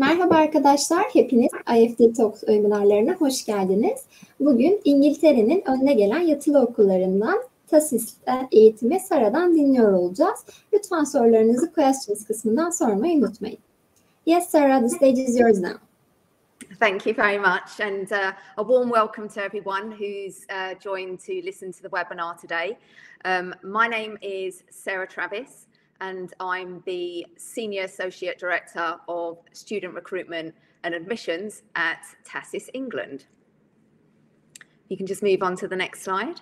Merhaba arkadaşlar, hepiniz IEFT Talks webinarlarına hoş geldiniz. Bugün İngiltere'nin önde gelen yatılı okullarından TASIS eğitimi Sara'dan dinliyor olacağız. Lütfen sorularınızı questions kısmından sormayı unutmayın. Yes, Sarah, the stage is yours now. Thank you very much, and a warm welcome to everyone who's joined to listen to the webinar today. My name is Sarah Travis, and I'm the Senior Associate Director of Student Recruitment and Admissions at TASIS England. You can just move on to the next slide.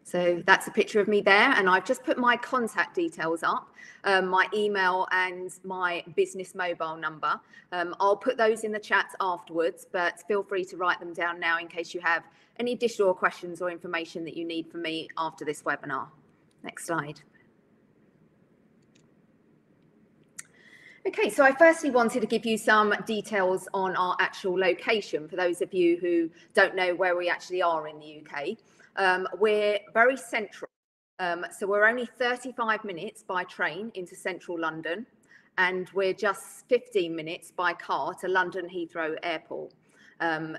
So that's a picture of me there, and I've just put my contact details up, my email and my business mobile number. I'll put those in the chat afterwards, but feel free to write them down now in case you have any additional questions or information that you need from me after this webinar. Next slide. Okay, so I firstly wanted to give you some details on our actual location for those of you who don't know where we actually are in the UK. We're very central, so we're only 35 minutes by train into central London, and we're just 15 minutes by car to London Heathrow Airport.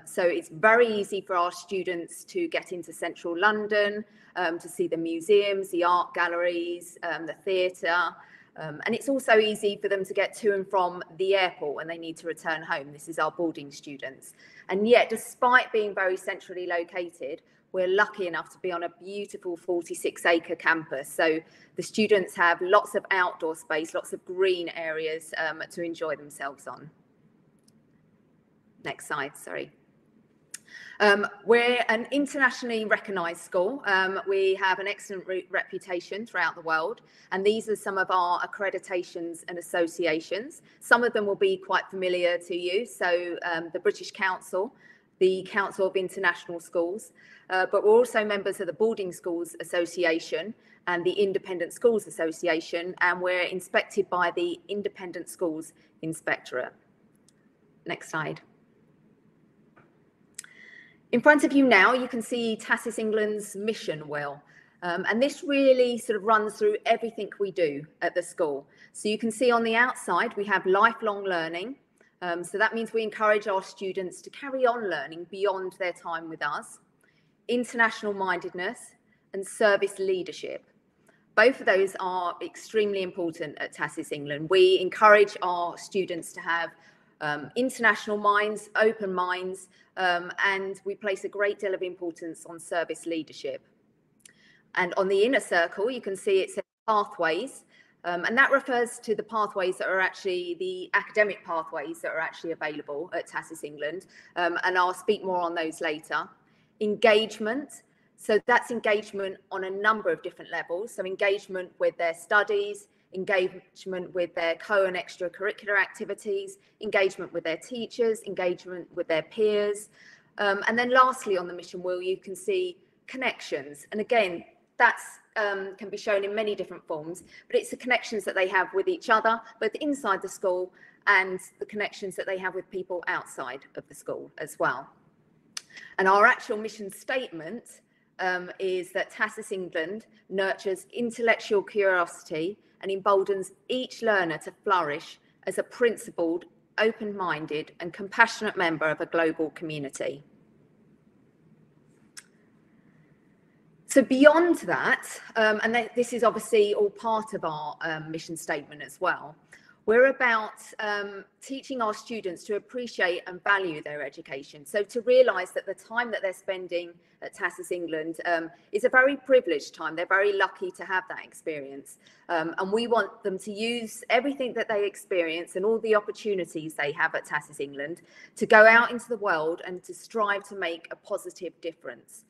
So it's very easy for our students to get into central London, to see the museums, the art galleries, the theatre, and it's also easy for them to get to and from the airport when they need to return home. This is our boarding students. And yet, despite being very centrally located, we're lucky enough to be on a beautiful 46-acre campus. So the students have lots of outdoor space, lots of green areas to enjoy themselves on. Next slide, sorry. We're an internationally recognised school. We have an excellent reputation throughout the world, and these are some of our accreditations and associations. Some of them will be quite familiar to you. So the British Council, the Council of International Schools, but we're also members of the Boarding Schools Association and the Independent Schools Association, and we're inspected by the Independent Schools Inspectorate. Next slide. In front of you now, you can see TASIS England's mission wheel, and this really sort of runs through everything we do at the school. So you can see on the outside, we have lifelong learning. So that means we encourage our students to carry on learning beyond their time with us. International mindedness and service leadership. Both of those are extremely important at TASIS England. We encourage our students to have international minds, open minds, and we place a great deal of importance on service leadership. And on the inner circle, you can see it says pathways. And that refers to the pathways that are actually the academic pathways that are actually available at TASIS England. And I'll speak more on those later. Engagement. So that's engagement on a number of different levels. So engagement with their studies, engagement with their co and extracurricular activities, engagement with their teachers, engagement with their peers. And then lastly, on the mission wheel, you can see connections. And again, that's can be shown in many different forms, but it's the connections that they have with each other, both inside the school and the connections that they have with people outside of the school as well. And our actual mission statement is that TASIS England nurtures intellectual curiosity and emboldens each learner to flourish as a principled, open-minded and compassionate member of a global community. So beyond that, and this is obviously all part of our mission statement as well, we're about teaching our students to appreciate and value their education. So to realise that the time that they're spending at TASIS England is a very privileged time. They're very lucky to have that experience. And we want them to use everything that they experience and all the opportunities they have at TASIS England to go out into the world and to strive to make a positive difference.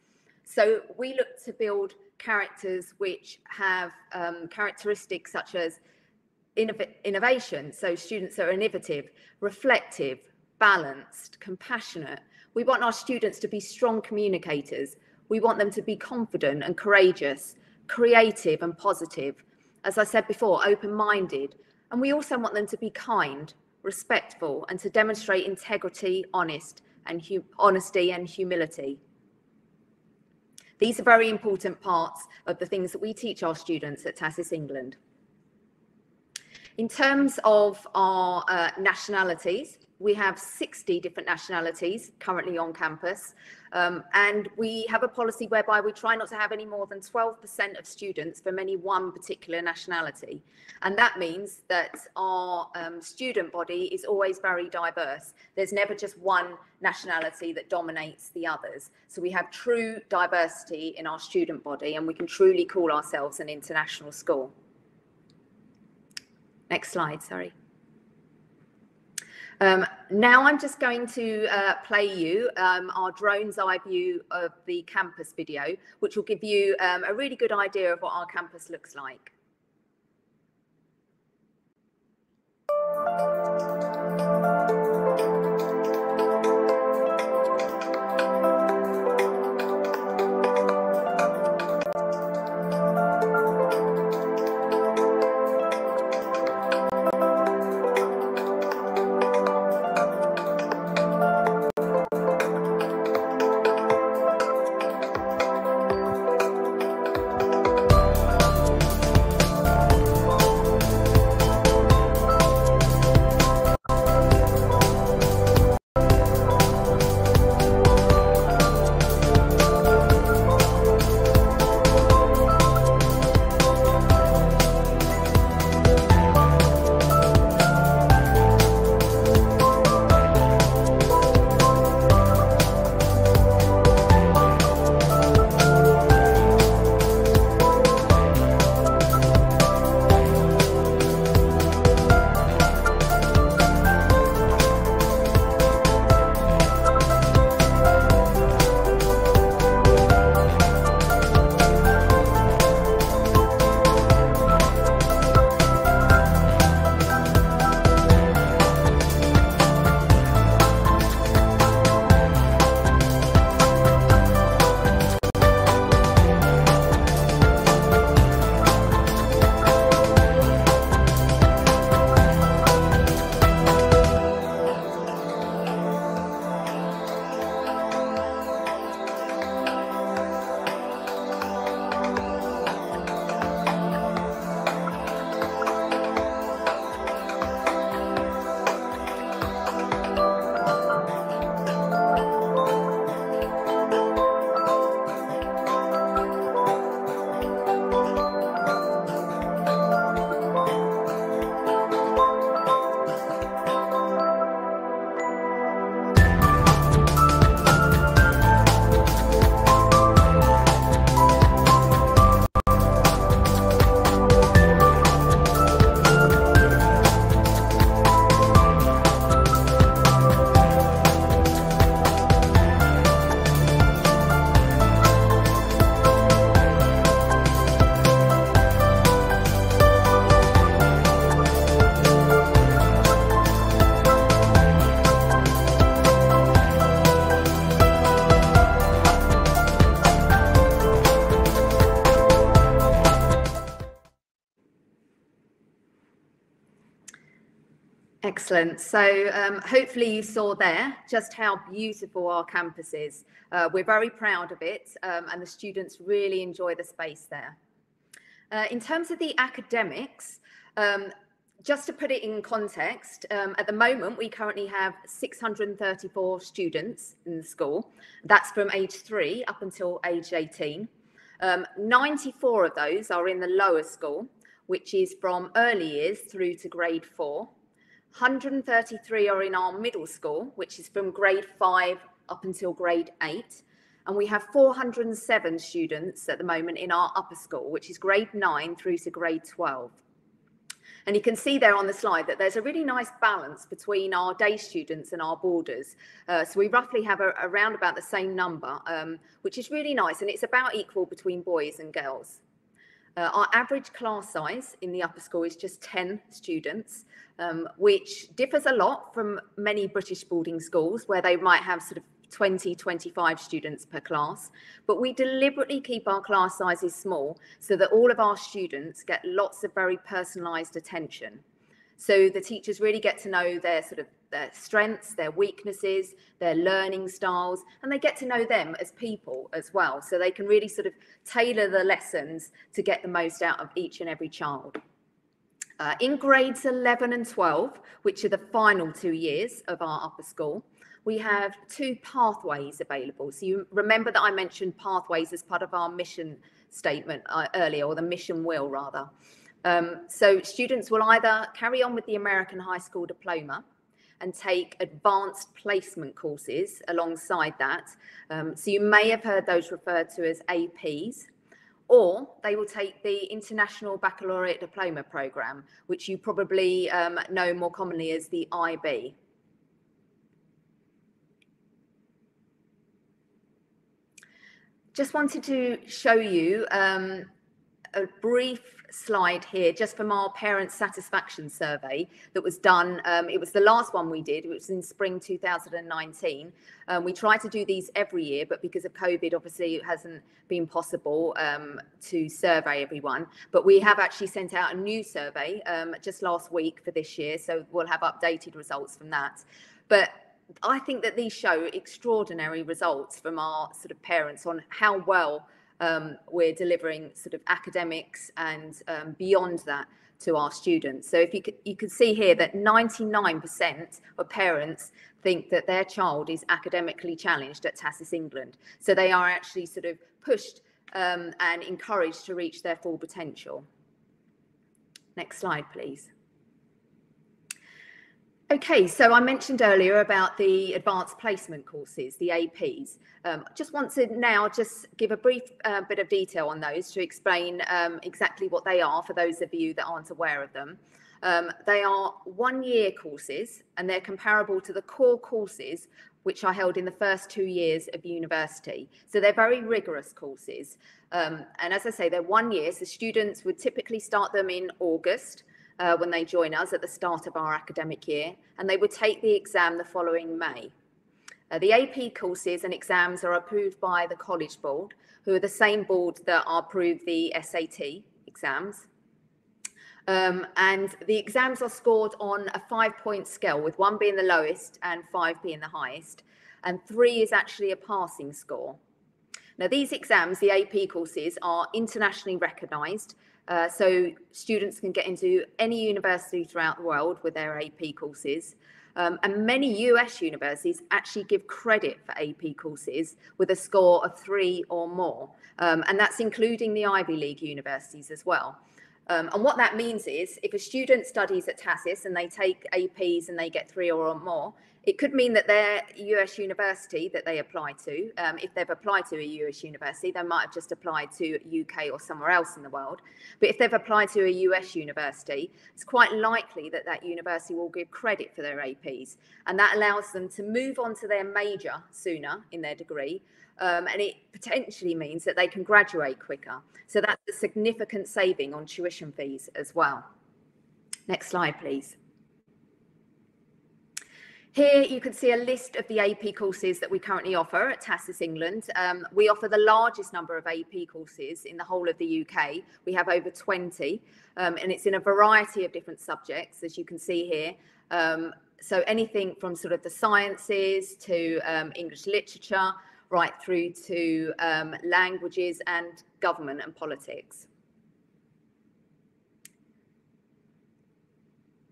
So we look to build characters which have characteristics such as innovation, so students are innovative, reflective, balanced, compassionate. We want our students to be strong communicators. We want them to be confident and courageous, creative and positive. As I said before, open-minded. And we also want them to be kind, respectful, and to demonstrate integrity, honesty and humility. These are very important parts of the things that we teach our students at TASIS England. In terms of our nationalities, we have 60 different nationalities currently on campus, and we have a policy whereby we try not to have any more than 12% of students from any one particular nationality. And that means that our student body is always very diverse. There's never just one nationality that dominates the others. So we have true diversity in our student body, and we can truly call ourselves an international school. Next slide, sorry. Now I'm just going to play you our drone's eye view of the campus video, which will give you a really good idea of what our campus looks like. Excellent. So hopefully you saw there just how beautiful our campus is. We're very proud of it, and the students really enjoy the space there. In terms of the academics, just to put it in context, at the moment we currently have 634 students in the school. That's from age 3 up until age 18. 94 of those are in the lower school, which is from early years through to grade 4. 133 are in our middle school, which is from grade 5 up until grade 8. And we have 407 students at the moment in our upper school, which is grade 9 through to grade 12. And you can see there on the slide that there's a really nice balance between our day students and our boarders. So we roughly have around about the same number, which is really nice. And it's about equal between boys and girls. Our average class size in the upper school is just 10 students, which differs a lot from many British boarding schools where they might have sort of 20, 25 students per class. But we deliberately keep our class sizes small so that all of our students get lots of very personalised attention. So the teachers really get to know their strengths, their weaknesses, their learning styles, and they get to know them as people as well. So they can really sort of tailor the lessons to get the most out of each and every child. In grades 11 and 12, which are the final 2 years of our upper school, we have 2 pathways available. So you remember that I mentioned pathways as part of our mission statement earlier, or the mission wheel rather. So students will either carry on with the American High School Diploma and take advanced placement courses alongside that. So you may have heard those referred to as APs, or they will take the International Baccalaureate Diploma Programme, which you probably know more commonly as the IB. Just wanted to show you a brief slide here just from our parent satisfaction survey that was done. It was the last one we did. It was in spring 2019. We try to do these every year, but because of COVID, obviously it hasn't been possible to survey everyone. But we have actually sent out a new survey just last week for this year, so we'll have updated results from that. But I think that these show extraordinary results from our sort of parents on how well we're delivering sort of academics and beyond that to our students. So if you can see here that 99% of parents think that their child is academically challenged at TASIS England. So they are actually sort of pushed and encouraged to reach their full potential. Next slide, please. Okay, so I mentioned earlier about the advanced placement courses, the APs. Just want to now just give a brief bit of detail on those to explain exactly what they are for those of you that aren't aware of them. They are 1-year courses, and they're comparable to the core courses which I held in the first 2 years of university. So they're very rigorous courses. And as I say, they're 1 year, so students would typically start them in August, when they join us at the start of our academic year, and they would take the exam the following May. The AP courses and exams are approved by the College Board, who are the same board that approve the SAT exams. And the exams are scored on a 5-point scale, with 1 being the lowest and 5 being the highest, and 3 is actually a passing score. Now, these exams, the AP courses, are internationally recognised. So students can get into any university throughout the world with their AP courses. And many US universities actually give credit for AP courses with a score of 3 or more. And that's including the Ivy League universities as well. And what that means is if a student studies at TASIS and they take APs and they get 3 or more, it could mean that their US university that they apply to, if they've applied to a US university, they might have just applied to UK or somewhere else in the world. But if they've applied to a US university, it's quite likely that that university will give credit for their APs. And that allows them to move on to their major sooner in their degree. And it potentially means that they can graduate quicker. So that's a significant saving on tuition fees as well. Next slide, please. Here you can see a list of the AP courses that we currently offer at TASIS England. We offer the largest number of AP courses in the whole of the UK. We have over 20, and it's in a variety of different subjects, as you can see here. So anything from sort of the sciences to English literature, right through to languages and government and politics.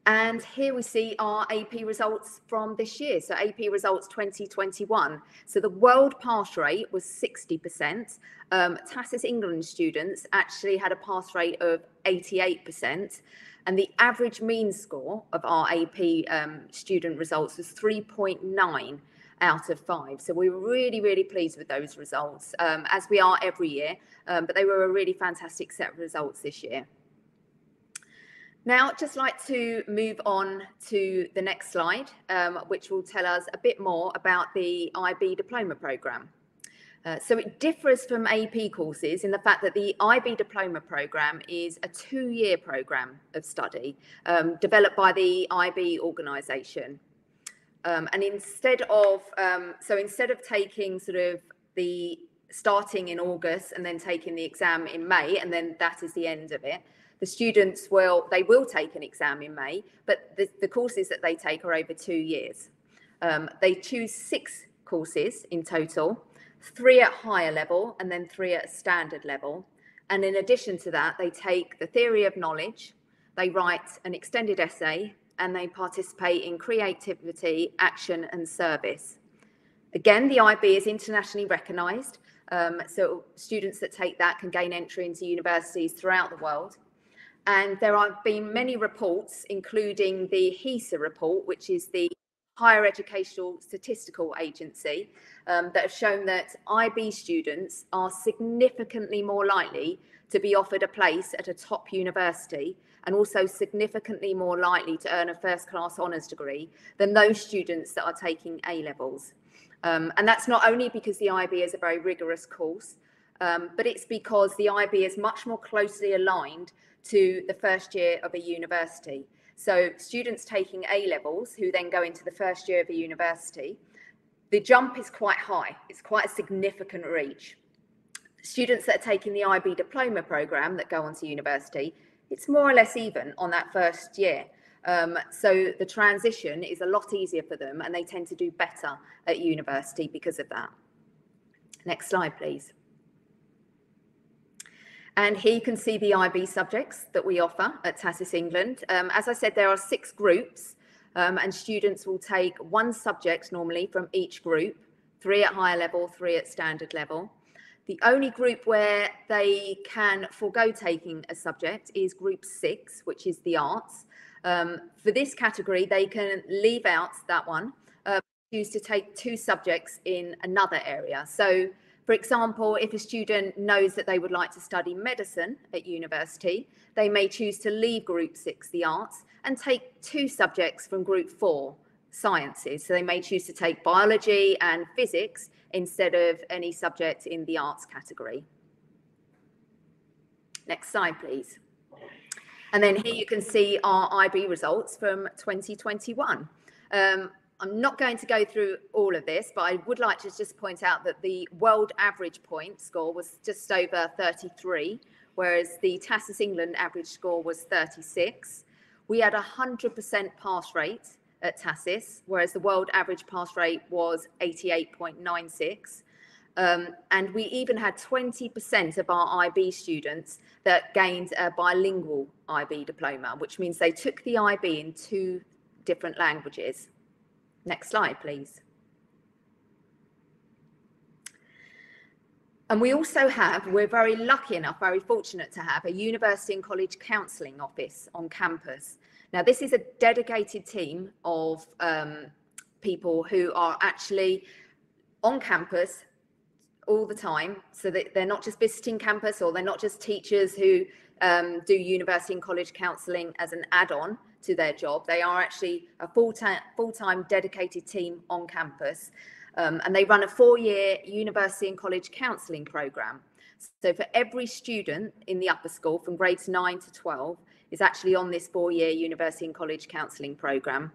And here we see our AP results from this year. So AP results 2021. So the world pass rate was 60%. TASIS England students actually had a pass rate of 88%. And the average mean score of our AP student results was 3.9 out of 5. So we were really, really pleased with those results, as we are every year. But they were a really fantastic set of results this year. Now, I'd just like to move on to the next slide, which will tell us a bit more about the IB Diploma Programme. So it differs from AP courses in the fact that the IB Diploma Programme is a 2-year programme of study developed by the IB organisation. And instead of taking sort of the starting in August and then taking the exam in May, and then that is the end of it, the students will take an exam in May, but the courses that they take are over 2 years. They choose 6 courses in total, 3 at higher level and then 3 at standard level. And in addition to that, they take the theory of knowledge, they write an extended essay, and they participate in creativity, action and service. Again, the IB is internationally recognised, so students that take that can gain entry into universities throughout the world. And there have been many reports, including the HESA report, which is the Higher Educational Statistical Agency, that have shown that IB students are significantly more likely to be offered a place at a top university, and also significantly more likely to earn a first-class honours degree than those students that are taking A-levels. And that's not only because the IB is a very rigorous course, but it's because the IB is much more closely aligned to the first year of a university. So students taking A-levels who then go into the first year of a university, the jump is quite high. It's quite a significant reach. Students that are taking the IB Diploma Programme that go on to university, it's more or less even on that first year. So the transition is a lot easier for them, and they tend to do better at university because of that. Next slide, please. And here you can see the IB subjects that we offer at TASIS England. As I said, there are 6 groups, and students will take 1 subject normally from each group, 3 at higher level, 3 at standard level. The only group where they can forego taking a subject is group 6, which is the arts. For this category, they can leave out that one, choose to take 2 subjects in another area. So, for example, if a student knows that they would like to study medicine at university, they may choose to leave group 6, the arts, and take 2 subjects from group 4, sciences. So they may choose to take biology and physics instead of any subject in the arts category. Next slide, please. And then here you can see our IB results from 2021. I'm not going to go through all of this, but I would like to just point out that the world average point score was just over 33, whereas the TASIS England average score was 36. We had a 100% pass rate at TASIS, whereas the world average pass rate was 88.96. And we even had 20% of our IB students that gained a bilingual IB diploma, which means they took the IB in 2 different languages. Next slide, please. And we also have, we're very lucky enough, very fortunate to have a university and college counselling office on campus. Now, this is a dedicated team of people who are actually on campus all the time, so that they're not just visiting campus, or they're not just teachers who do university and college counselling as an add-on to their job. They are actually a full-time dedicated team on campus, and they run a 4-year university and college counselling programme. So for every student in the upper school from grades 9 to 12 is actually on this 4-year university and college counselling programme.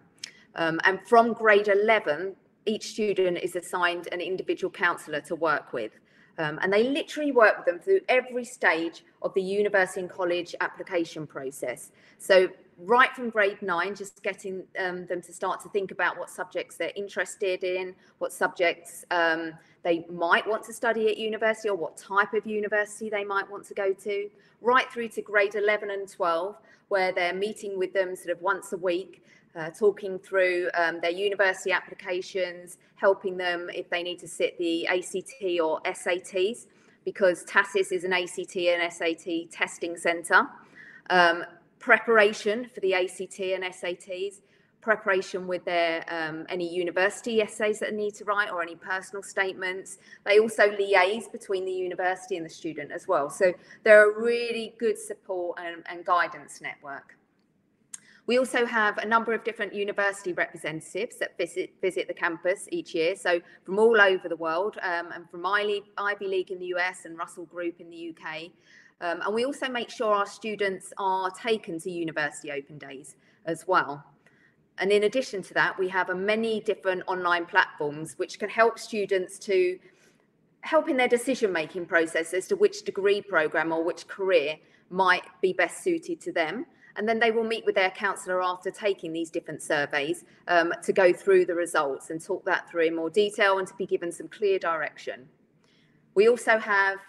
And from grade 11, each student is assigned an individual counsellor to work with. And they literally work with them through every stage of the university and college application process. So right from grade 9, just getting them to start to think about what subjects they're interested in, what subjects they might want to study at university, or what type of university they might want to go to, right through to grade 11 and 12, where they're meeting with them sort of once a week, talking through their university applications, helping them if they need to sit the ACT or SATs, because TASIS is an ACT and SAT testing centre. Preparation for the ACT and SATs, preparation with their any university essays that they need to write, or any personal statements. They also liaise between the university and the student as well. So they're a really good support and guidance network. We also have a number of different university representatives that visit the campus each year, so from all over the world, and from Ivy League in the US and Russell Group in the UK. And we also make sure our students are taken to university open days as well. And in addition to that, we have many different online platforms which can help students to help in their decision-making process as to which degree programme or which career might be best suited to them. And then they will meet with their counsellor after taking these different surveys to go through the results and talk that through in more detail and to be given some clear direction. We also have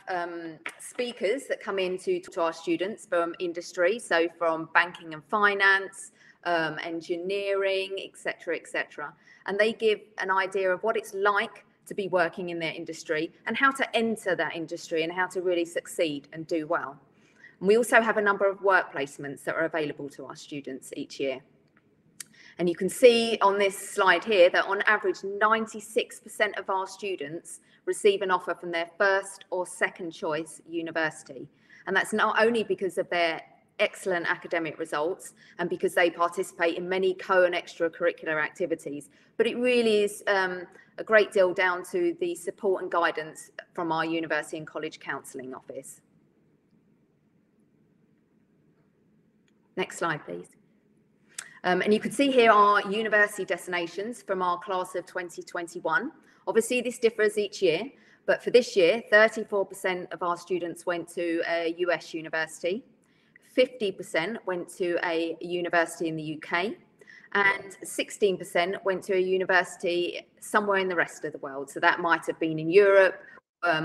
speakers that come in to talk to our students from industry, so from banking and finance, engineering, etc., etc. And they give an idea of what it's like to be working in their industry and how to enter that industry and how to really succeed and do well. And we also have a number of work placements that are available to our students each year. And you can see on this slide here that on average, 96% of our students receive an offer from their first or second choice university. And that's not only because of their excellent academic results and because they participate in many co and extracurricular activities, but it really is a great deal down to the support and guidance from our University and College Counselling Office. Next slide, please. And you can see here our university destinations from our class of 2021. Obviously, this differs each year, but for this year, 34% of our students went to a US university, 50% went to a university in the UK, and 16% went to a university somewhere in the rest of the world. So that might have been in Europe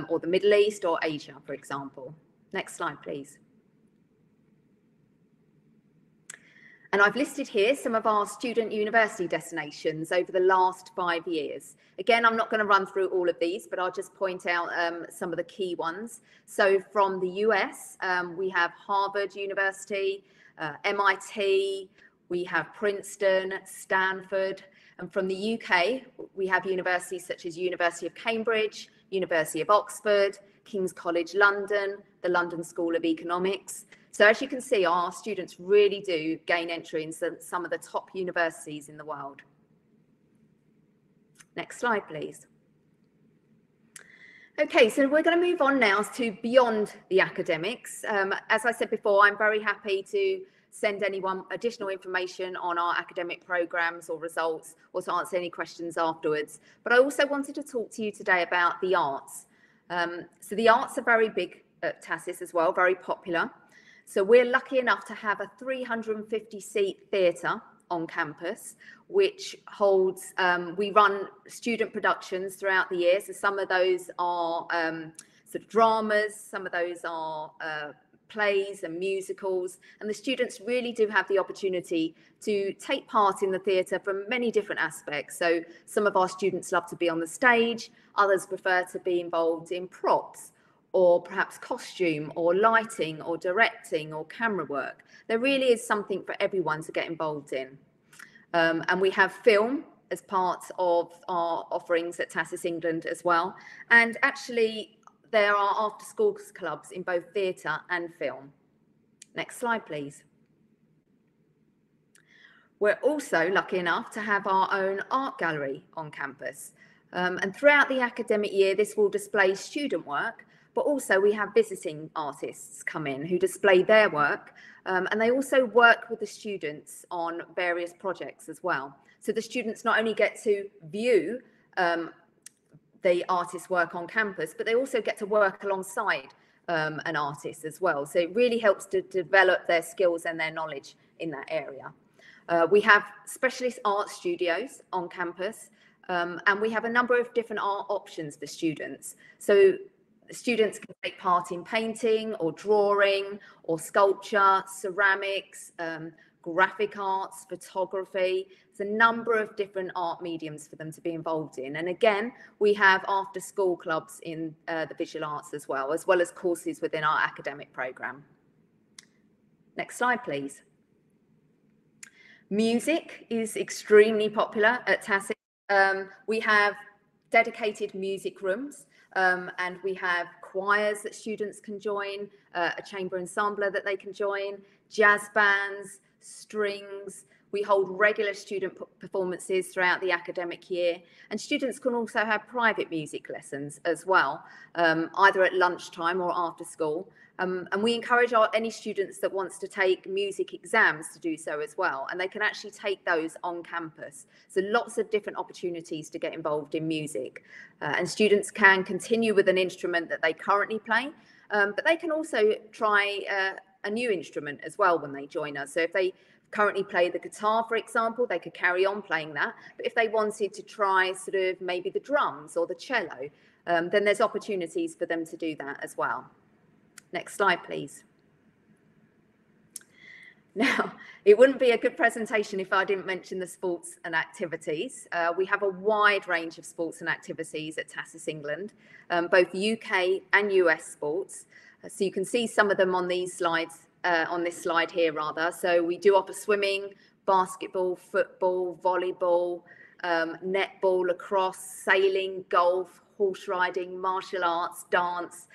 or the Middle East or Asia, for example. Next slide, please. And I've listed here some of our student university destinations over the last 5 years. Again, I'm not going to run through all of these, but I'll just point out some of the key ones. So from the US, we have Harvard University, MIT, we have Princeton, Stanford. And from the UK, we have universities such as University of Cambridge, University of Oxford, King's College London, the London School of Economics. So as you can see, our students really do gain entry in some of the top universities in the world. Next slide, please. Okay, so we're going to move on now to beyond the academics. As I said before, I'm very happy to send anyone additional information on our academic programs or results, or to answer any questions afterwards. But I also wanted to talk to you today about the arts. So the arts are very big at TASIS as well, very popular. So we're lucky enough to have a 350-seat theatre on campus, which holds, we run student productions throughout the year. So some of those are sort of dramas, some of those are plays and musicals, and the students really do have the opportunity to take part in the theatre from many different aspects. So some of our students love to be on the stage, others prefer to be involved in props, or perhaps costume or lighting or directing or camera work. There really is something for everyone to get involved in. And we have film as part of our offerings at TASIS England as well. And actually, there are after-school clubs in both theatre and film. Next slide, please. We're also lucky enough to have our own art gallery on campus. And throughout the academic year, this will display student work, but also we have visiting artists come in who display their work, and they also work with the students on various projects as well. So the students not only get to view the artist's work on campus, but they also get to work alongside an artist as well. So it really helps to develop their skills and their knowledge in that area. We have specialist art studios on campus, and we have a number of different art options for students. So students can take part in painting or drawing or sculpture, ceramics, graphic arts, photography. There's a number of different art mediums for them to be involved in. And again, we have after school clubs in the visual arts as well as courses within our academic programme. Next slide, please. Music is extremely popular at TASIS. We have dedicated music rooms, and we have choirs that students can join, a chamber ensembler that they can join, jazz bands, strings. We hold regular student performances throughout the academic year, and students can also have private music lessons as well, either at lunchtime or after school. And we encourage any students that wants to take music exams to do so as well, and they can actually take those on campus. So lots of different opportunities to get involved in music, and students can continue with an instrument that they currently play, but they can also try a new instrument as well when they join us. So if they currently play the guitar, for example, they could carry on playing that. But if they wanted to try sort of maybe the drums or the cello, then there's opportunities for them to do that as well. Next slide, please. Now, it wouldn't be a good presentation if I didn't mention the sports and activities. We have a wide range of sports and activities at TASIS England, both UK and US sports. So you can see some of them on these slides, on this slide here rather. So we do offer swimming, basketball, football, volleyball, netball, lacrosse, sailing, golf, horse riding, martial arts, dance.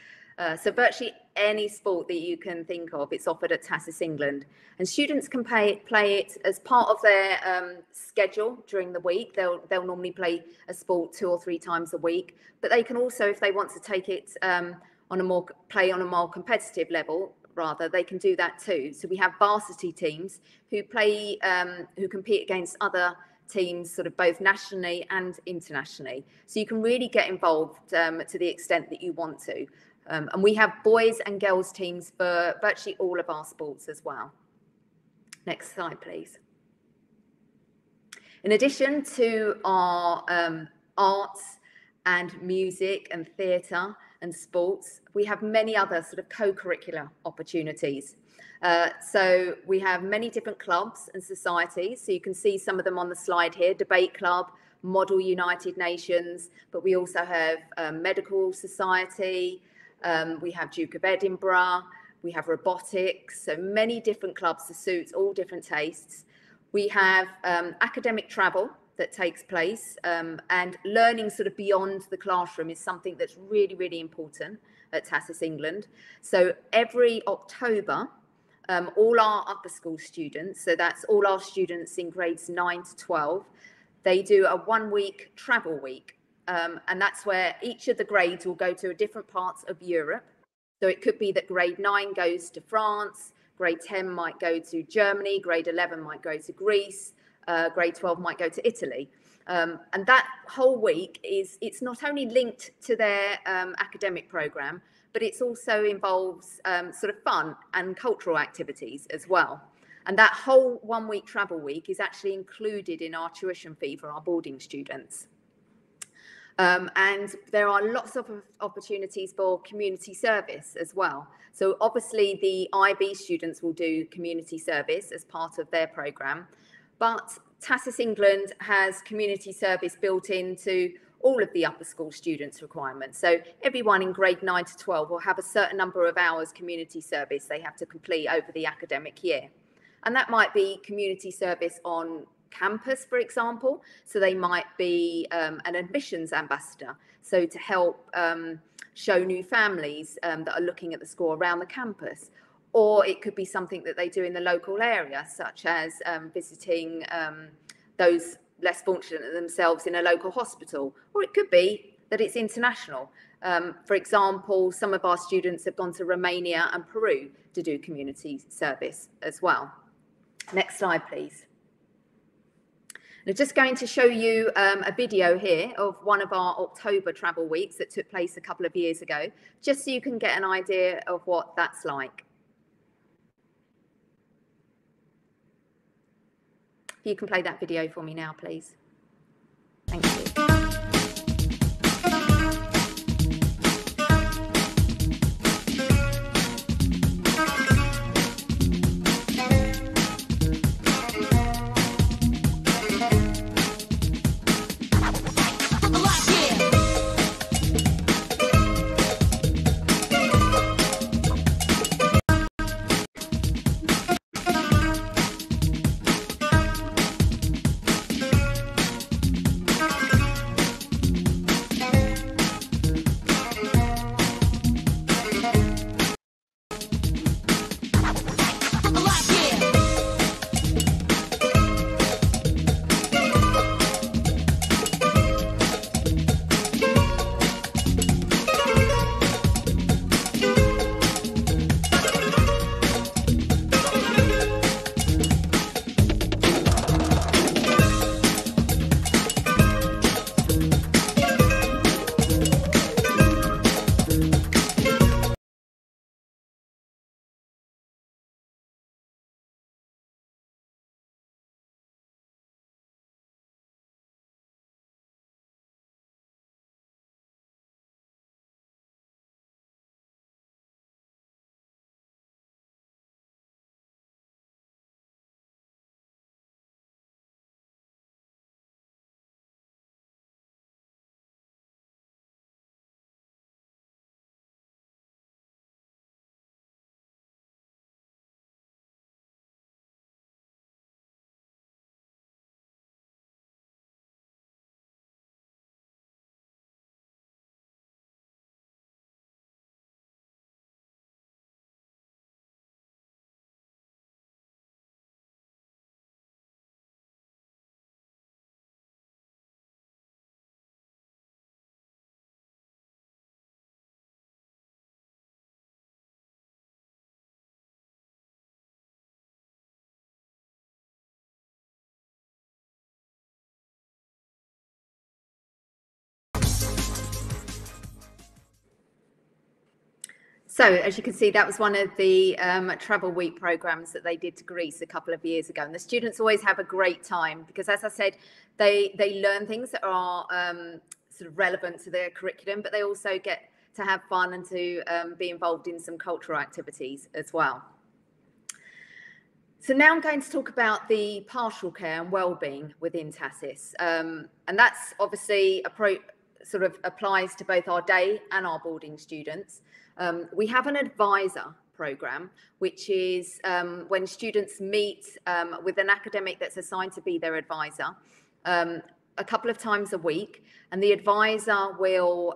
So virtually any sport that you can think of, it's offered at TASIS England. And students can play it as part of their schedule during the week. They'll normally play a sport 2 or 3 times a week. But they can also, if they want to take it on a more competitive level, rather, they can do that too. So we have varsity teams who play, who compete against other teams, sort of both nationally and internationally. So you can really get involved to the extent that you want to. And we have boys and girls teams for virtually all of our sports as well. Next slide, please. In addition to our arts and music and theatre and sports, we have many other sort of co-curricular opportunities. So we have many different clubs and societies. So you can see some of them on the slide here: Debate Club, Model United Nations, but we also have Medical Society, we have Duke of Edinburgh, we have robotics, so many different clubs to suit all different tastes. We have academic travel that takes place, and learning sort of beyond the classroom is something that's really, really important at TASIS England. So every October, all our upper school students, so that's all our students in grades 9 to 12, they do a 1-week travel week. And that's where each of the grades will go to a different parts of Europe. So it could be that grade 9 goes to France, grade 10 might go to Germany, grade 11 might go to Greece, grade 12 might go to Italy. And that whole week it's not only linked to their academic programme, but it also involves sort of fun and cultural activities as well. And that whole 1-week travel week is actually included in our tuition fee for our boarding students. And there are lots of opportunities for community service as well. So obviously the IB students will do community service as part of their programme, but TASIS England has community service built into all of the upper school students' requirements. So everyone in grade 9 to 12 will have a certain number of hours community service they have to complete over the academic year. And that might be community service on campus, for example. So they might be an admissions ambassador, so to help show new families that are looking at the school around the campus. Or it could be something that they do in the local area, such as visiting those less fortunate than themselves in a local hospital. Or it could be that it's international. For example, some of our students have gone to Romania and Peru to do community service as well. Next slide, please. I'm just going to show you a video here of one of our October travel weeks that took place a couple of years ago, just so you can get an idea of what that's like. If you can play that video for me now, please. Thank you. So, as you can see, that was one of the travel week programs that they did to Greece a couple of years ago. And the students always have a great time because, as I said, they learn things that are sort of relevant to their curriculum, but they also get to have fun and to be involved in some cultural activities as well. So now I'm going to talk about the partial care and wellbeing within TASIS. And that's obviously sort of applies to both our day and our boarding students. We have an advisor program, which is when students meet with an academic that's assigned to be their advisor a couple of times a week, and the advisor will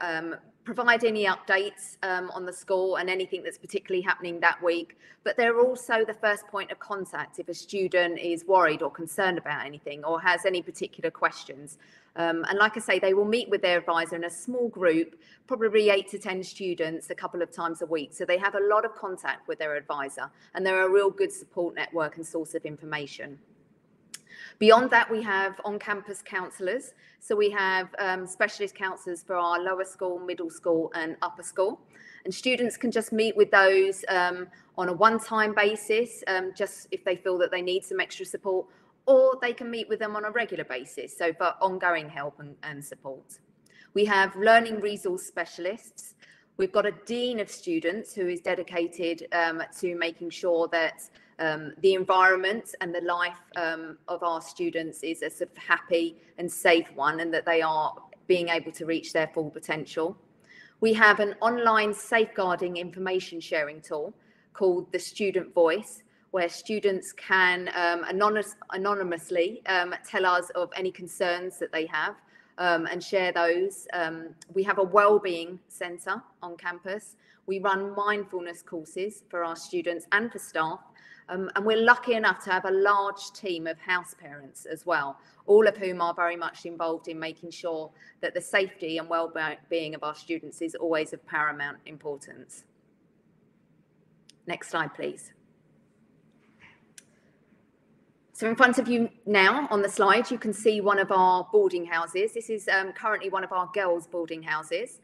provide any updates on the school and anything that's particularly happening that week. But they're also the first point of contact if a student is worried or concerned about anything or has any particular questions. And like I say, they will meet with their advisor in a small group, probably 8 to 10 students a couple of times a week. So they have a lot of contact with their advisor, and they're a real good support network and source of information. Beyond that, we have on-campus counsellors. So we have specialist counsellors for our lower school, middle school and upper school. And students can just meet with those on a one-time basis, just if they feel that they need some extra support, or they can meet with them on a regular basis, so for ongoing help and support. We have learning resource specialists. We've got a dean of students who is dedicated to making sure that the environment and the life of our students is a sort of happy and safe one, and that they are being able to reach their full potential. We have an online safeguarding information sharing tool called the Student Voice, where students can anonymously tell us of any concerns that they have and share those. We have a wellbeing centre on campus. We run mindfulness courses for our students and for staff. And we're lucky enough to have a large team of house parents as well, all of whom are very much involved in making sure that the safety and well-being of our students is always of paramount importance. Next slide, please. So in front of you now on the slide, you can see one of our boarding houses. This is currently one of our girls' boarding houses.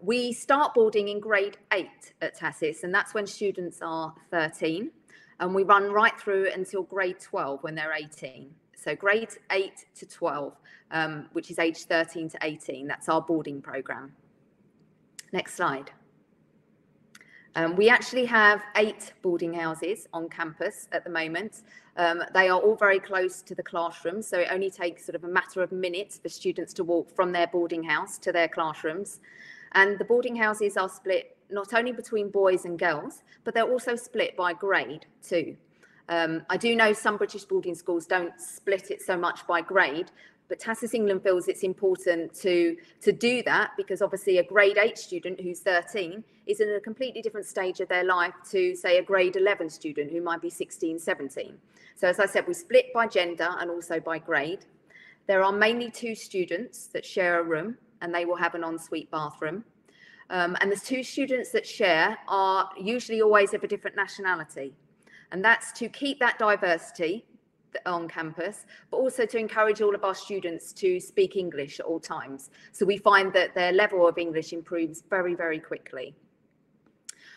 We start boarding in grade 8 at TASIS, and that's when students are 13. And we run right through until grade 12 when they're 18. So grades 8 to 12, which is age 13 to 18. That's our boarding programme. Next slide. We actually have 8 boarding houses on campus at the moment. They are all very close to the classrooms, so it only takes sort of a matter of minutes for students to walk from their boarding house to their classrooms. And the boarding houses are split not only between boys and girls, but they're also split by grade too. I do know some British boarding schools don't split it so much by grade, but TASIS England feels it's important to do that, because obviously a grade 8 student who's 13 is in a completely different stage of their life to, say, a grade 11 student who might be 16, 17. So as I said, we split by gender and also by grade. There are mainly 2 students that share a room, and they will have an ensuite bathroom. And the 2 students that share are usually always of a different nationality. And that's to keep that diversity on campus, but also to encourage all of our students to speak English at all times. So we find that their level of English improves very, very quickly.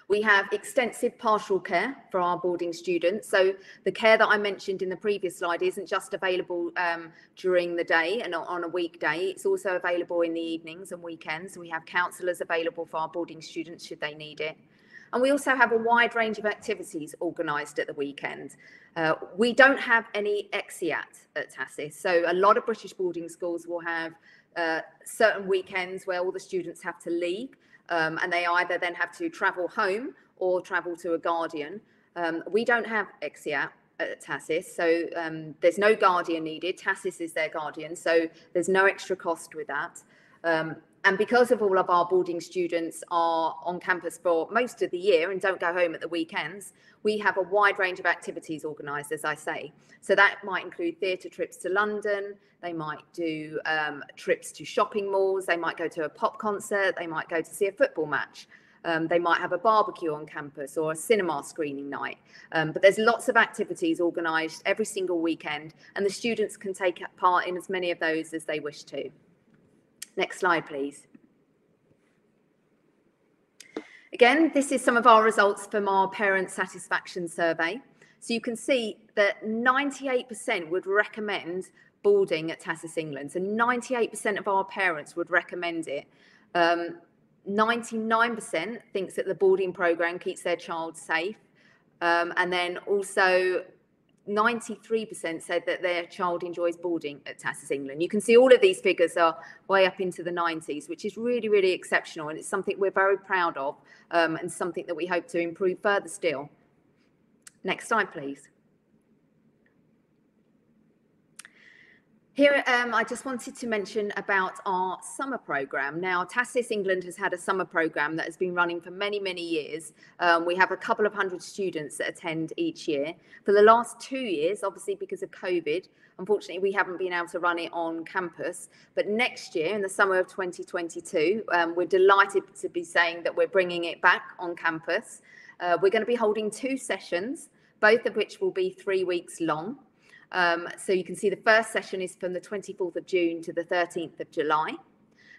We have extensive partial care for our boarding students. So the care that I mentioned in the previous slide isn't just available during the day and on a weekday. It's also available in the evenings and weekends. We have counsellors available for our boarding students should they need it. And we also have a wide range of activities organised at the weekend. We don't have any exeat at TASIS. So a lot of British boarding schools will have certain weekends where all the students have to leave. And they either then have to travel home or travel to a guardian. We don't have exeat at TASIS, so there's no guardian needed. TASIS is their guardian, so there's no extra cost with that. And because of all of our boarding students are on campus for most of the year and don't go home at the weekends, we have a wide range of activities organised, as I say. So that might include theatre trips to London, they might do trips to shopping malls, they might go to a pop concert, they might go to see a football match. They might have a barbecue on campus or a cinema screening night. But there's lots of activities organised every single weekend, and the students can take part in as many of those as they wish to. Next slide, please. Again, this is some of our results from our parent satisfaction survey. So you can see that 98% would recommend boarding at TASIS England. So 98% of our parents would recommend it. 99% thinks that the boarding programme keeps their child safe. And then also 93% said that their child enjoys boarding at TASIS England. You can see all of these figures are way up into the 90s, which is really, really exceptional. And it's something we're very proud of and something that we hope to improve further still. Next slide, please. Here, I just wanted to mention about our summer programme. Now, TASIS England has had a summer programme that has been running for many, many years. We have a couple of hundred students that attend each year. For the last 2 years, obviously because of COVID, unfortunately, we haven't been able to run it on campus. But next year, in the summer of 2022, we're delighted to be saying that we're bringing it back on campus. We're going to be holding 2 sessions, both of which will be 3 weeks long. So you can see the first session is from the 24th of June to the 13th of July.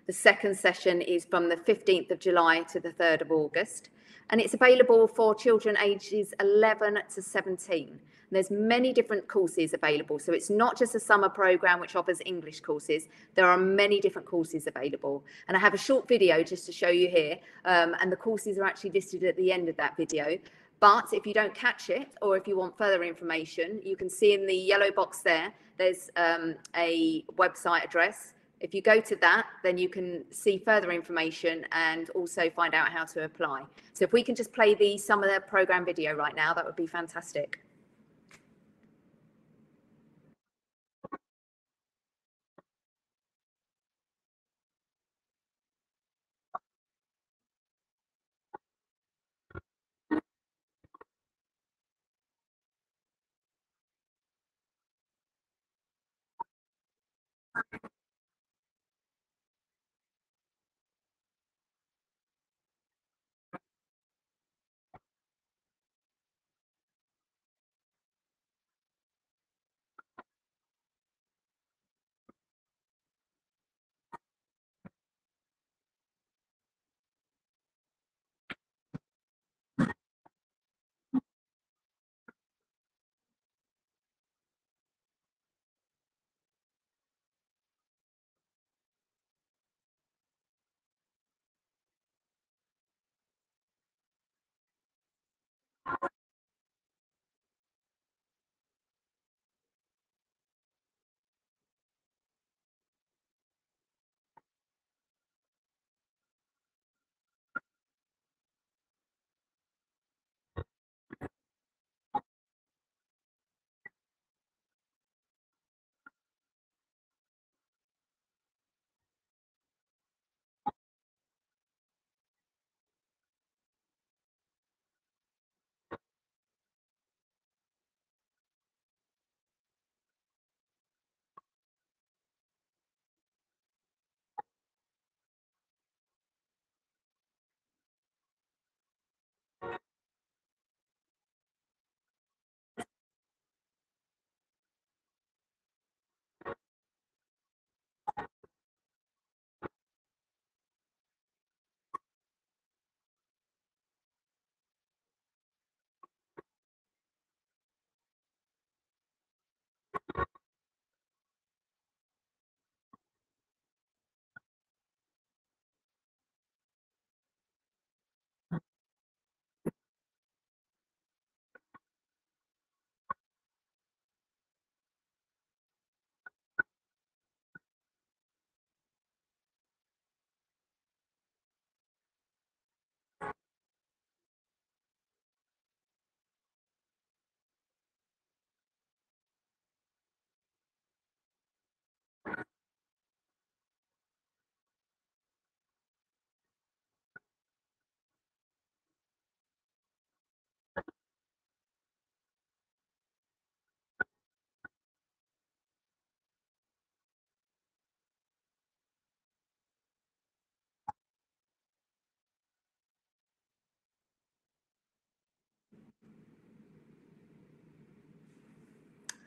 The second session is from the 15th of July to the 3rd of August. And it's available for children ages 11 to 17. And there's many different courses available. So it's not just a summer programme which offers English courses. There are many different courses available. And I have a short video just to show you here. And the courses are actually listed at the end of that video. But if you don't catch it, or if you want further information, you can see in the yellow box there, there's a website address. If you go to that, then you can see further information and also find out how to apply. So if we can just play the summer programme video right now, that would be fantastic.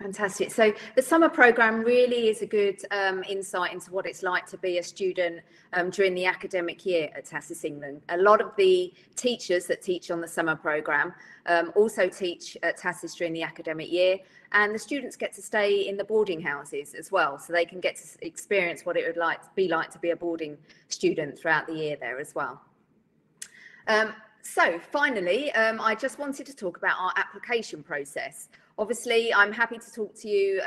Fantastic. So the summer program really is a good insight into what it's like to be a student during the academic year at TASIS England. A lot of the teachers that teach on the summer program also teach at TASIS during the academic year, and the students get to stay in the boarding houses as well, so they can get to experience what it would be like to be a boarding student throughout the year there as well. So finally, I just wanted to talk about our application process. Obviously, I'm happy to talk to you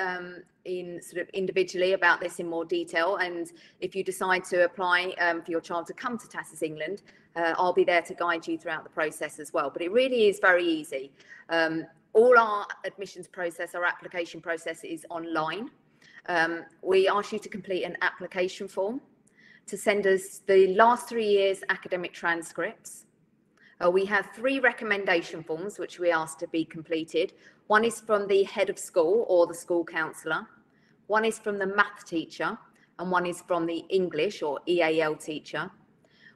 in sort of individually about this in more detail. And if you decide to apply for your child to come to TASIS England, I'll be there to guide you throughout the process as well. But it really is very easy. All our admissions process, our application process is online. We ask you to complete an application form, to send us the last 3 years academic transcripts. We have 3 recommendation forms which we ask to be completed. One is from the head of school or the school counsellor. One is from the math teacher, and one is from the English or EAL teacher.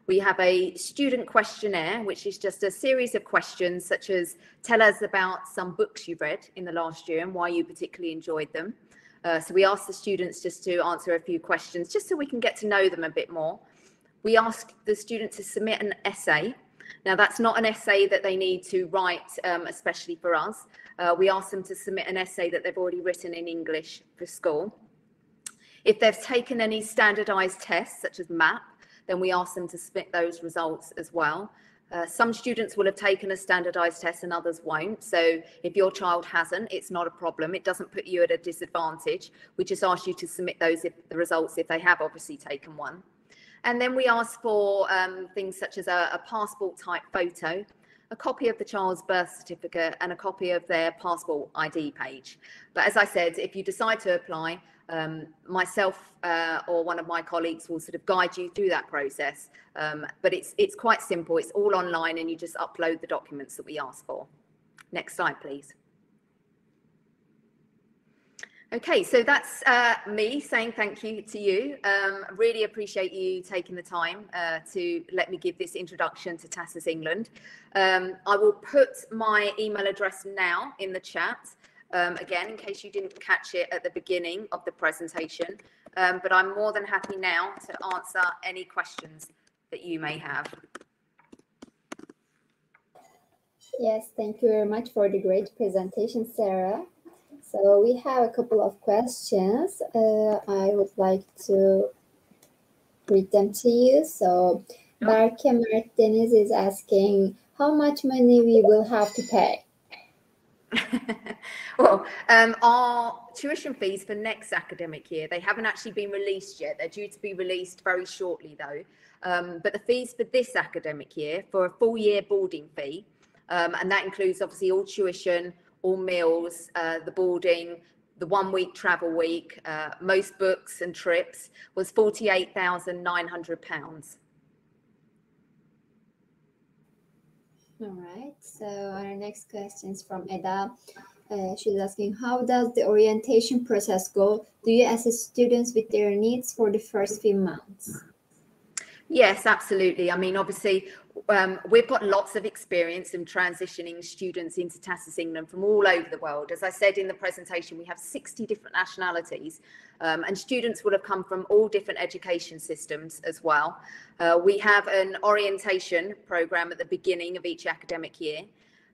We have a student questionnaire, which is just a series of questions such as tell us about some books you've read in the last year and why you particularly enjoyed them. So we ask the students just to answer a few questions just so we can get to know them a bit more. We ask the student to submit an essay. Now, that's not an essay that they need to write, especially for us. We ask them to submit an essay that they've already written in English for school. If they've taken any standardised tests, such as MAP, then we ask them to submit those results as well. Some students will have taken a standardised test and others won't. So if your child hasn't, it's not a problem. It doesn't put you at a disadvantage. We just ask you to submit those, the results, if they have obviously taken one. And then we ask for things such as a passport type photo, a copy of the child's birth certificate, and a copy of their passport ID page. But as I said, if you decide to apply, myself or one of my colleagues will sort of guide you through that process. But it's quite simple. It's all online, and you just upload the documents that we ask for. Next slide, please. Okay, so that's me saying thank you to you. Really appreciate you taking the time to let me give this introduction to TASIS England. I will put my email address now in the chat, again, in case you didn't catch it at the beginning of the presentation. But I'm more than happy now to answer any questions that you may have. Yes, thank you very much for the great presentation, Sarah. So we have a couple of questions. I would like to read them to you. So Berke Mert Deniz is asking how much money we will have to pay. Well, our tuition fees for next academic year, they haven't actually been released yet. They're due to be released very shortly though. But the fees for this academic year for a full year boarding fee, and that includes obviously all tuition, all meals, the boarding, the 1 week travel week, most books and trips, was £48,900. All right, so our next question is from Eda. She's asking, how does the orientation process go? Do you assess students with their needs for the first few months? Yes, absolutely. I mean, obviously, we've got lots of experience in transitioning students into TASIS England from all over the world. As I said in the presentation, we have 60 different nationalities, and students will have come from all different education systems as well. We have an orientation program at the beginning of each academic year.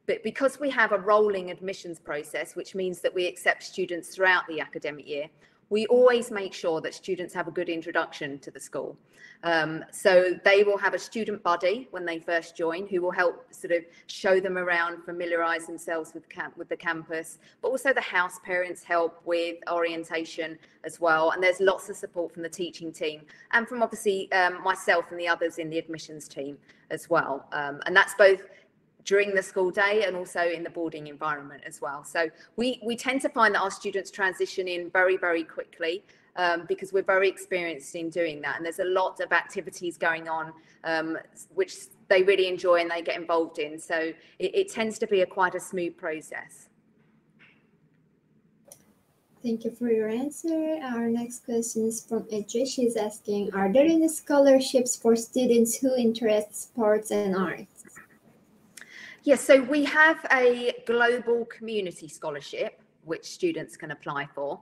But because we have a rolling admissions process, which means that we accept students throughout the academic year, we always make sure that students have a good introduction to the school. So they will have a student buddy when they first join who will help sort of show them around, familiarise themselves with the campus, but also the house parents help with orientation as well. And there's lots of support from the teaching team and from obviously myself and the others in the admissions team as well. And that's both during the school day and also in the boarding environment as well. So we tend to find that our students transition in very, very quickly because we're very experienced in doing that. And there's a lot of activities going on which they really enjoy and they get involved in. So it tends to be quite a smooth process. Thank you for your answer. Our next question is from Edre. She's asking, are there any scholarships for students who interest sports and arts? Yes, so we have a global community scholarship, which students can apply for.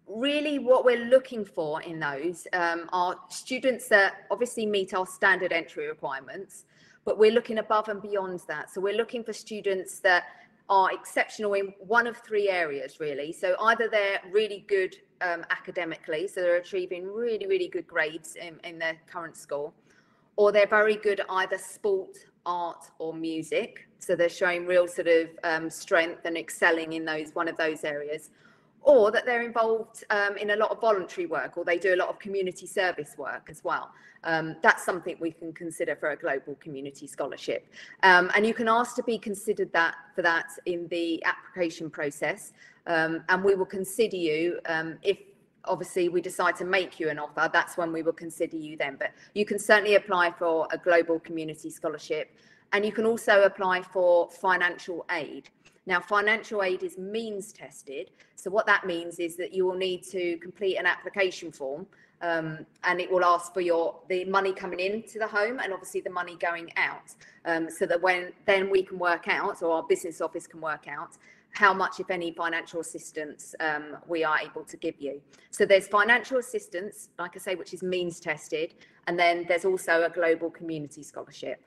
Really what we're looking for in those are students that obviously meet our standard entry requirements, but we're looking above and beyond that. So we're looking for students that are exceptional in one of three areas, really. So either they're really good academically, so they're achieving really, really good grades in their current school, or they're very good at either sport, art, or music. So they're showing real sort of strength and excelling in one of those areas, or that they're involved in a lot of voluntary work, or they do a lot of community service work as well. That's something we can consider for a global community scholarship. And you can ask to be considered for that in the application process. And we will consider you if obviously we decide to make you an offer, that's when we will consider you then. But you can certainly apply for a global community scholarship, and you can also apply for financial aid. Now, financial aid is means tested. So what that means is that you will need to complete an application form, and it will ask for the money coming into the home and obviously the money going out, so that then we can work out, or our business office can work out, how much, if any, financial assistance we are able to give you. So there's financial assistance, like I say, which is means tested, and then there's also a global community scholarship.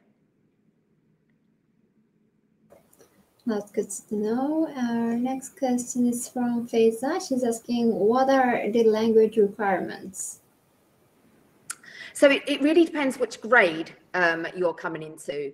That's good to know. Our next question is from Faiza. She's asking, what are the language requirements? So it really depends which grade you're coming into.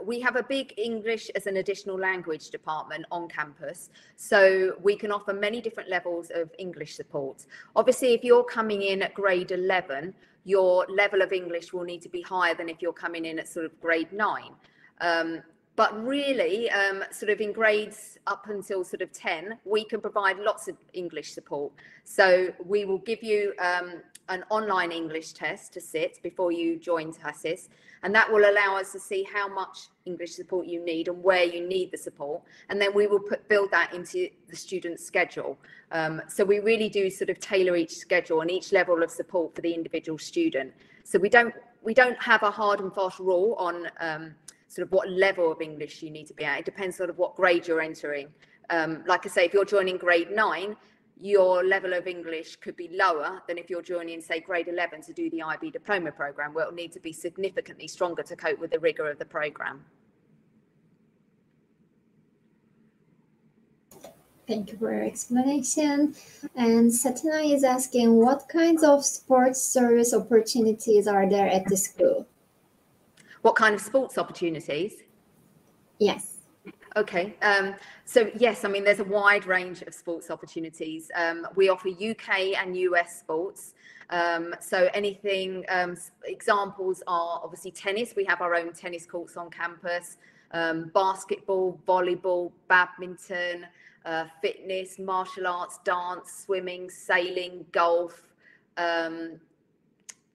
We have a big English as an additional language department on campus, so we can offer many different levels of English support. Obviously, if you're coming in at grade 11, your level of English will need to be higher than if you're coming in at sort of grade 9. But really, sort of in grades up until sort of 10, we can provide lots of English support. So we will give you an online English test to sit before you join TASIS, and that will allow us to see how much English support you need and where you need the support, and then we will build that into the student's schedule. So we really do sort of tailor each schedule and each level of support for the individual student. So we don't have a hard and fast rule on sort of what level of English you need to be at. It depends sort of what grade you're entering. Like I say, if you're joining grade 9, your level of English could be lower than if you're joining, say, grade 11 to do the IB Diploma Programme, where it'll need to be significantly stronger to cope with the rigour of the programme. Thank you for your explanation. And Satana is asking, what kinds of sports service opportunities are there at the school? What kind of sports opportunities? Yes. Okay, so yes, I mean, there's a wide range of sports opportunities. We offer UK and US sports. So anything, examples are obviously tennis. We have our own tennis courts on campus, basketball, volleyball, badminton, fitness, martial arts, dance, swimming, sailing, golf,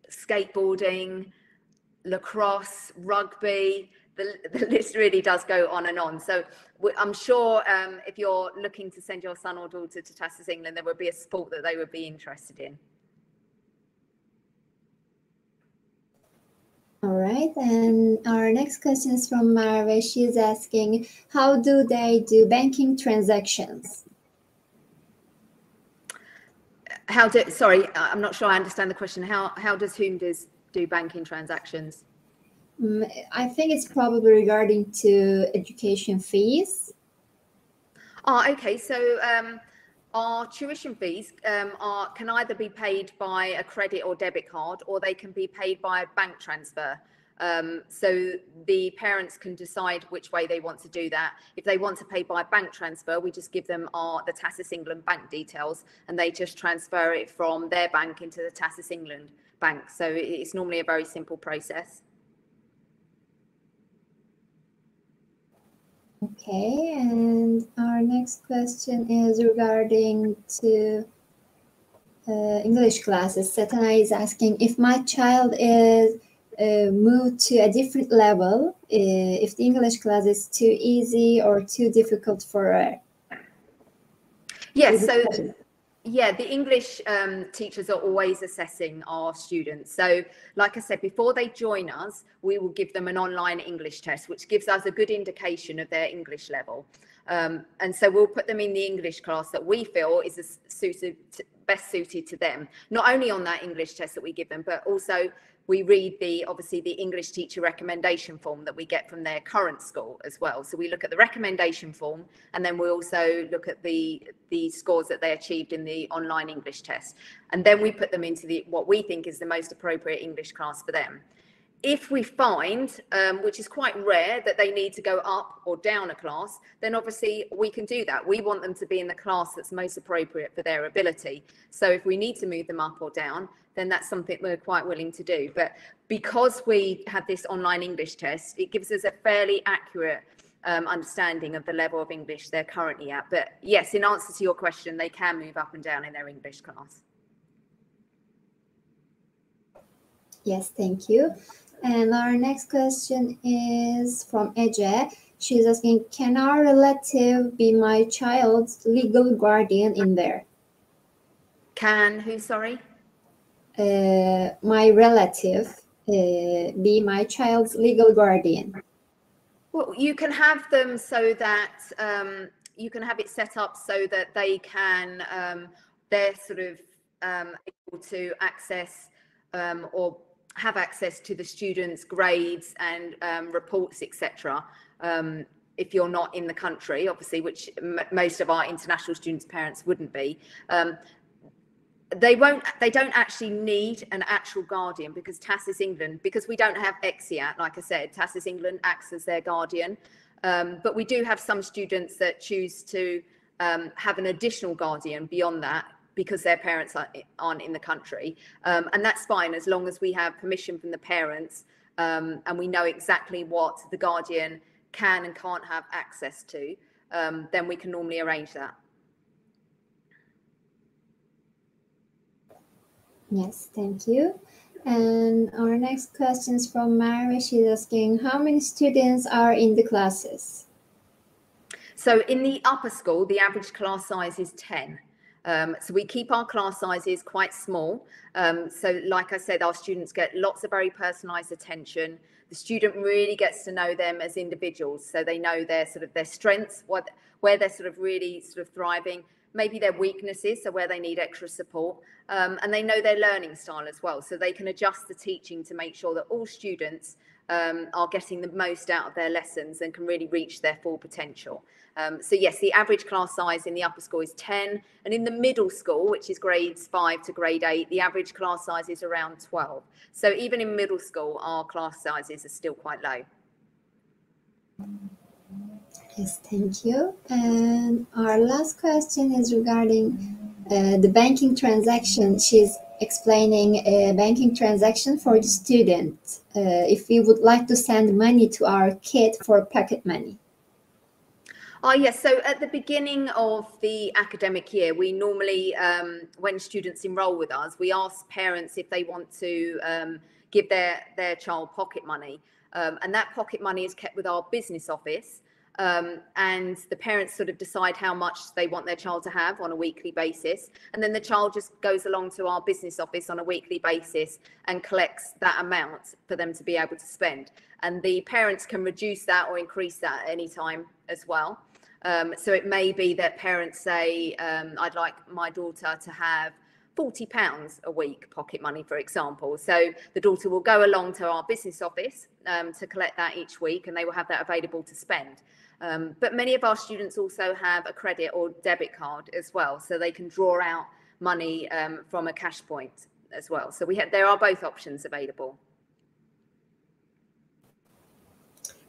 skateboarding, lacrosse, rugby. The list really does go on and on. So I'm sure if you're looking to send your son or daughter to TASIS England, there would be a sport that they would be interested in. All right, and our next question is from Marve. She is asking, how do they do banking transactions? Sorry, I'm not sure I understand the question. How does do banking transactions? I think it's probably regarding to education fees. Okay. So our tuition fees can either be paid by a credit or debit card, or they can be paid by a bank transfer. So the parents can decide which way they want to do that. If they want to pay by bank transfer, we just give them the TASIS England bank details, and they just transfer it from their bank into the TASIS England bank. So it's normally a very simple process. Okay, and our next question is regarding to English classes. Satana is asking, if my child is moved to a different level, if the English class is too easy or too difficult for her. Yes, so yeah, the English teachers are always assessing our students. So like I said, before they join us, we will give them an online English test, which gives us a good indication of their English level. And so we'll put them in the English class that we feel is best suited to them, not only on that English test that we give them, but also we read obviously the English teacher recommendation form that we get from their current school as well. So we look at the recommendation form, and then we also look at the scores that they achieved in the online English test. And then we put them into what we think is the most appropriate English class for them. If we find, which is quite rare, that they need to go up or down a class, then obviously we can do that. We want them to be in the class that's most appropriate for their ability. So if we need to move them up or down, then that's something we're quite willing to do. But because we have this online English test, it gives us a fairly accurate understanding of the level of English they're currently at. But yes, in answer to your question, they can move up and down in their English class. Yes, thank you. And our next question is from Ece. She's asking, can our relative be my child's legal guardian in there? Can who, sorry? My relative be my child's legal guardian. Well, you can have them so that you can have it set up so that they can, they're sort of able to access or have access to the students' grades and reports, etc. If you're not in the country, obviously, which most of our international students' parents wouldn't be. They don't actually need an actual guardian, because TASIS England, because we don't have EXIAT, like I said, TASIS England acts as their guardian. But we do have some students that choose to have an additional guardian beyond that, because their parents aren't in the country. And that's fine, as long as we have permission from the parents and we know exactly what the guardian can and can't have access to, then we can normally arrange that. Yes, thank you. And our next question is from Mary. She's asking, how many students are in the classes? So in the upper school, the average class size is 10. So we keep our class sizes quite small. So like I said, our students get lots of very personalised attention. The student really gets to know them as individuals. So they know their strengths, where they're sort of really sort of thriving, maybe their weaknesses, so where they need extra support. And they know their learning style as well. So they can adjust the teaching to make sure that all students are getting the most out of their lessons and can really reach their full potential. So yes, the average class size in the upper school is 10, and in the middle school, which is grades 5 to grade 8, the average class size is around 12. So even in middle school, our class sizes are still quite low. Yes, thank you. And our last question is regarding the banking transaction. She's explaining a banking transaction for the student. If we would like to send money to our kid for pocket money. Oh, yes. So at the beginning of the academic year, we normally, when students enroll with us, we ask parents if they want to give their child pocket money. And that pocket money is kept with our business office. And the parents sort of decide how much they want their child to have on a weekly basis. And then the child just goes along to our business office on a weekly basis and collects that amount for them to be able to spend. And the parents can reduce that or increase that at any time as well. So it may be that parents say, I'd like my daughter to have £40 a week pocket money, for example. So the daughter will go along to our business office to collect that each week, and they will have that available to spend. But many of our students also have a credit or debit card as well, so they can draw out money from a cash point as well. So there are both options available.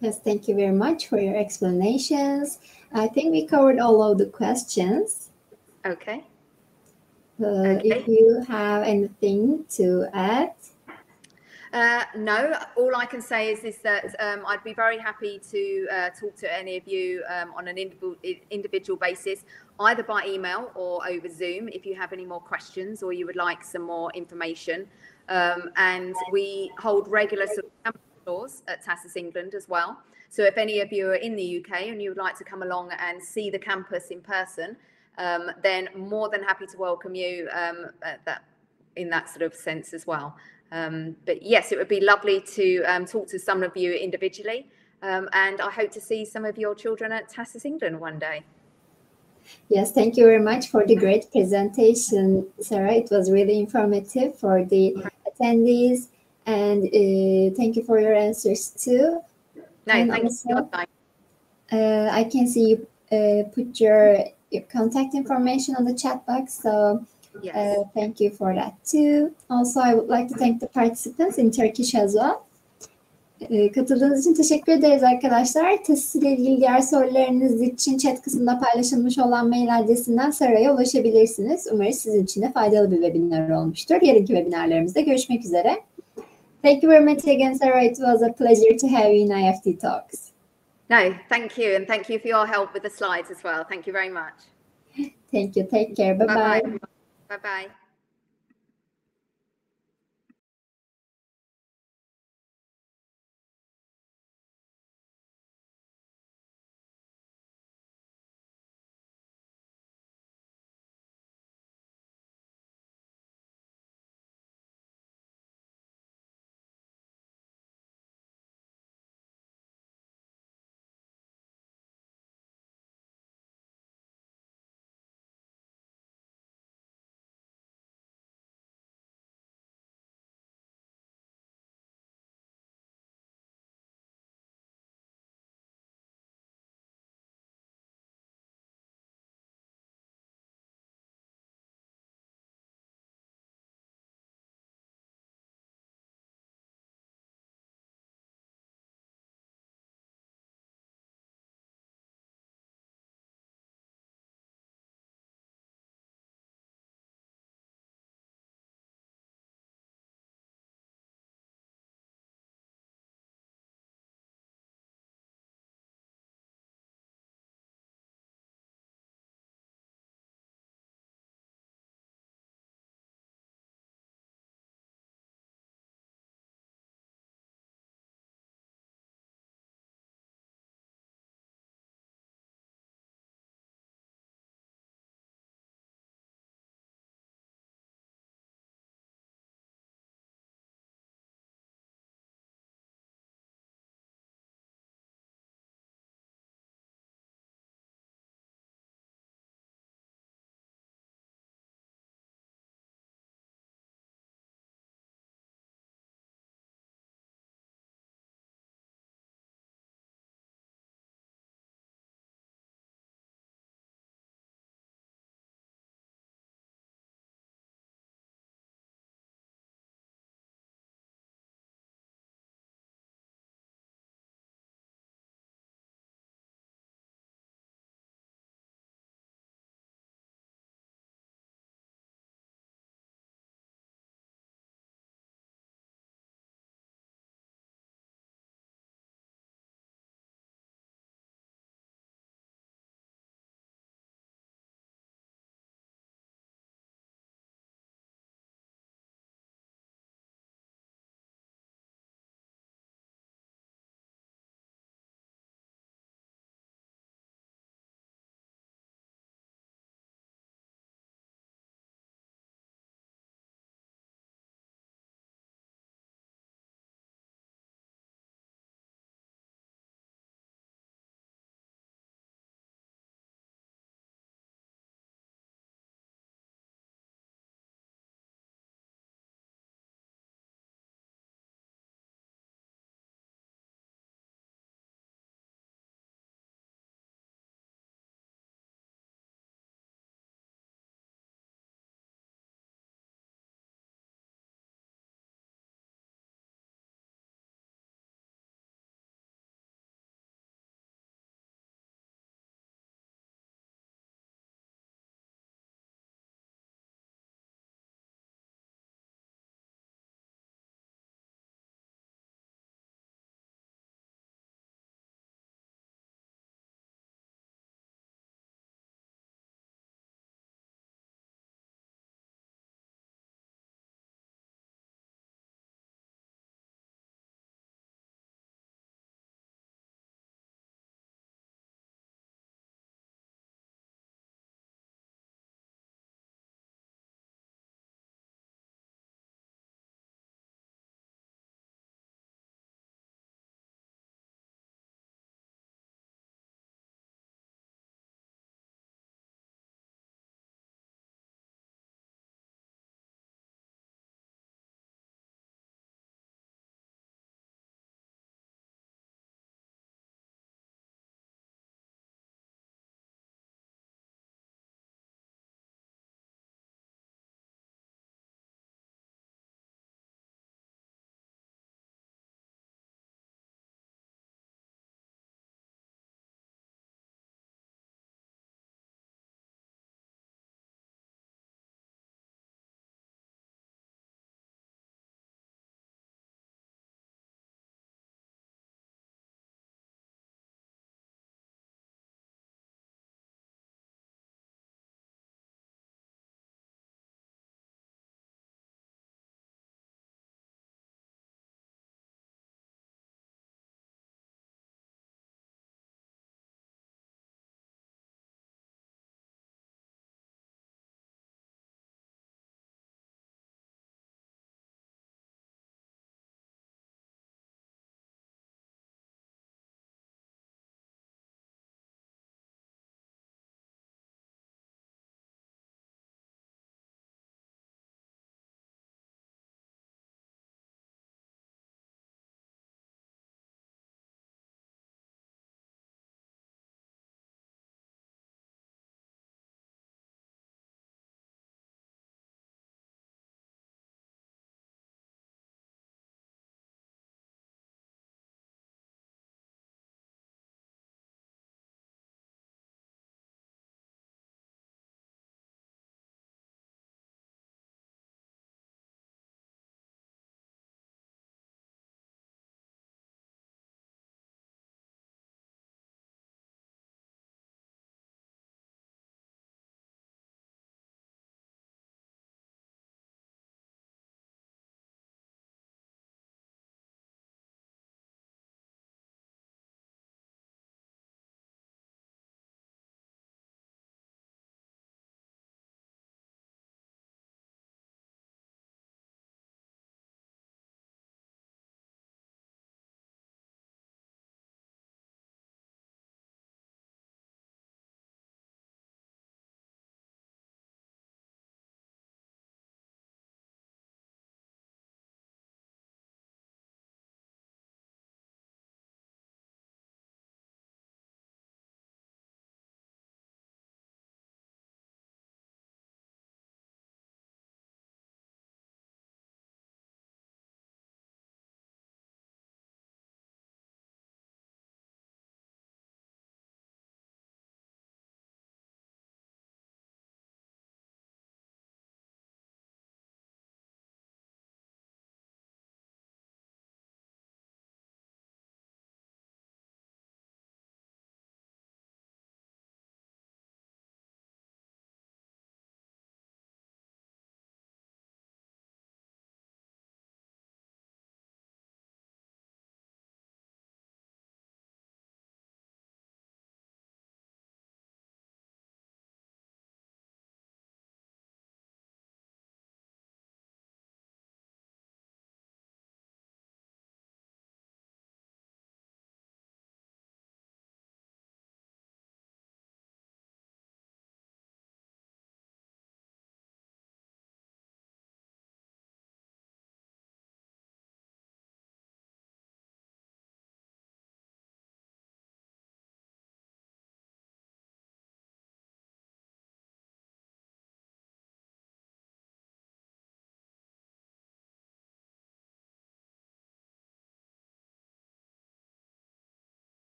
Yes, thank you very much for your explanations. I think we covered all of the questions. Okay. If you have anything to add. No, all I can say is that I'd be very happy to talk to any of you on an individual basis, either by email or over Zoom, if you have any more questions or you would like some more information. And we hold regular sort of campus tours at TASIS England as well. So if any of you are in the UK and you would like to come along and see the campus in person, then more than happy to welcome you in that sort of sense as well. But yes, it would be lovely to talk to some of you individually And I hope to see some of your children at TASIS England one day. Yes, thank you very much for the great presentation, Sarah. It was really informative for the attendees, and thank you for your answers too. No, and thank also, you for your time. I can see you put your contact information on the chat box, so Yes. thank you for that too. Also, I would like to thank the participants in Turkish as well. Katıldığınız için teşekkür ederiz arkadaşlar. TASIS ile ilgili diğer sorularınız için chat kısmında paylaşılmış olan mail adresinden Sara'ya ulaşabilirsiniz. Umarız sizin için de faydalı bir webinar olmuştur. Yarınki webinarlarımızda görüşmek üzere. Thank you very much again, Sarah. It was a pleasure to have you in IEFT Talks. No, thank you. And thank you for your help with the slides as well. Thank you very much. Thank you. Take care. Bye-bye. Bye-bye.